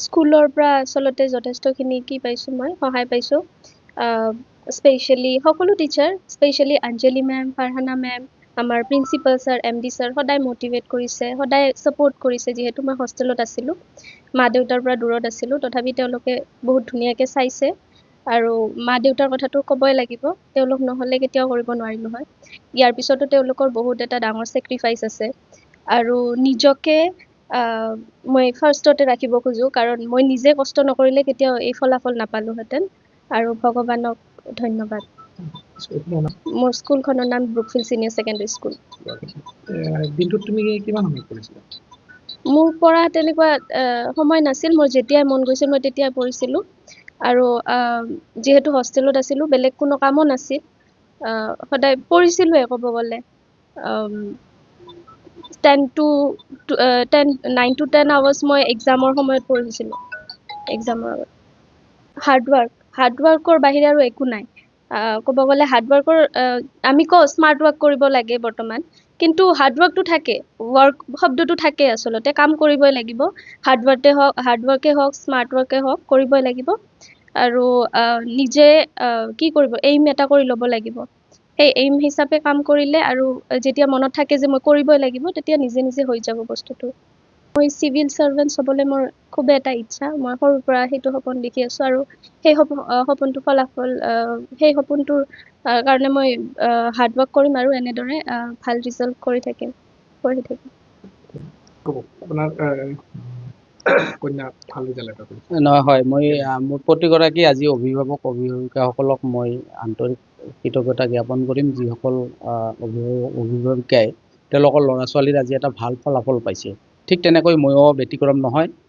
স্কুলৰ পৰা আচলতে যথেষ্টখিনি কি পাইছোঁ মই সহায় পাইছোঁ স্পেচিয়েলি সকলো টিচাৰ স্পেচিয়েলি অঞ্জলি মেম ফাৰহানা মেম আমাৰ প্ৰিন্সিপাল ছাৰ MD ছাৰ সদায় মটিভেট কৰিছে সদায় ছাপোৰ্ট কৰিছে যিহেতু মই হোষ্টেলত আছিলোঁ মা দেউতাৰ পৰা দূৰত আছিলোঁ তথাপি তেওঁলোকে বহুত ধুনীয়াকৈ চাইছে আৰু মা দেউতাৰ কথাটো ক'বই লাগিব তেওঁলোক নহ'লে কেতিয়াও কৰিব নোৱাৰিলোঁ হয় ইয়াৰ পিছতো তেওঁলোকৰ বহুত এটা ডাঙৰ ছেক্ৰিফাইচ আছে আৰু নিজকে মই ফাৰ্ষ্টতে ৰাখিব খোজোঁ কাৰণ মই নিজে কষ্ট নকৰিলে কেতিয়াও এই ফলাফল নাপালোহেঁতেন আৰু ভগৱানক ধন্যবাদ মোৰ স্কুলখনৰ নাম ব্ৰুকফিল্ড ছিনিয়ৰ ছেকেণ্ডেৰী স্কুল দিনটোত তুমি কিমান সময় পঢ়িছিলা মোৰ পৰা তেনেকুৱা সময় নাছিল মোৰ যেতিয়াই মন গৈছিল মই তেতিয়াই পঢ়িছিলোঁ আৰু যিহেতু হোষ্টেলত আছিলোঁ বেলেগ কোনো কামো নাছিল সদায় পঢ়িছিলোঁৱে ক'ব গ'লে 9 to 10 আৱাৰ্ছ মই এক্সামৰ সময়ত পঢ়িছিলোঁ এক্সামৰ আগত হাৰ্ডৱৰ্কৰ বাহিৰে আৰু একো নাই ক'ব গ'লে হাৰ্ডৱৰ্কৰ আমি কওঁ স্মাৰ্ট ৱৰ্ক কৰিব লাগে বৰ্তমান কিন্তু হাৰ্ডৱৰ্কটো থাকে ৱৰ্ক শব্দটো থাকে আচলতে কাম কৰিবই লাগিব হাৰ্ডৱৰ্কে হওক স্মাৰ্ট ৱৰ্কে হওক কৰিবই লাগিব আৰু নিজে কি কৰিব এইম এটা কৰি ল'ব লাগিব সেই এইম হিচাপে কাম কৰিলে আৰু যেতিয়া মনত থাকে যে মই কৰিবই লাগিব তেতিয়া নিজে নিজে হৈ যাব বস্তুটো মই চিভিল ছাৰ্ভেণ্ট হ'বলৈ মোৰ খুবেই এটা ইচ্ছা মই সৰুৰ পৰা সেইটো সপোন দেখি আছোঁ আৰু সেই সপোনটো ফলাফল সেই সপোনটোৰ কাৰণে মই হাৰ্ডৱৰ্ক কৰিম আৰু এনেদৰে ভাল ৰিজাল্ট কৰি থাকিম আপোনাৰ কন্যা ভাল ৰিজাল্ট এটা কৰিছে নহয় হয় মই মোৰ প্ৰতিগৰাকী আজি অভিভাৱক অভিভাৱিকাসকলক মই আন্তৰিক কৃতজ্ঞতা জ্ঞাপন কৰিম যিসকল অভিভাৱিকাই তেওঁলোকৰ ল'ৰা ছোৱালীৰ আজি এটা ভাল ফলাফল পাইছে ঠিক তেনেকৈ ময়ো ব্যতিক্ৰম নহয়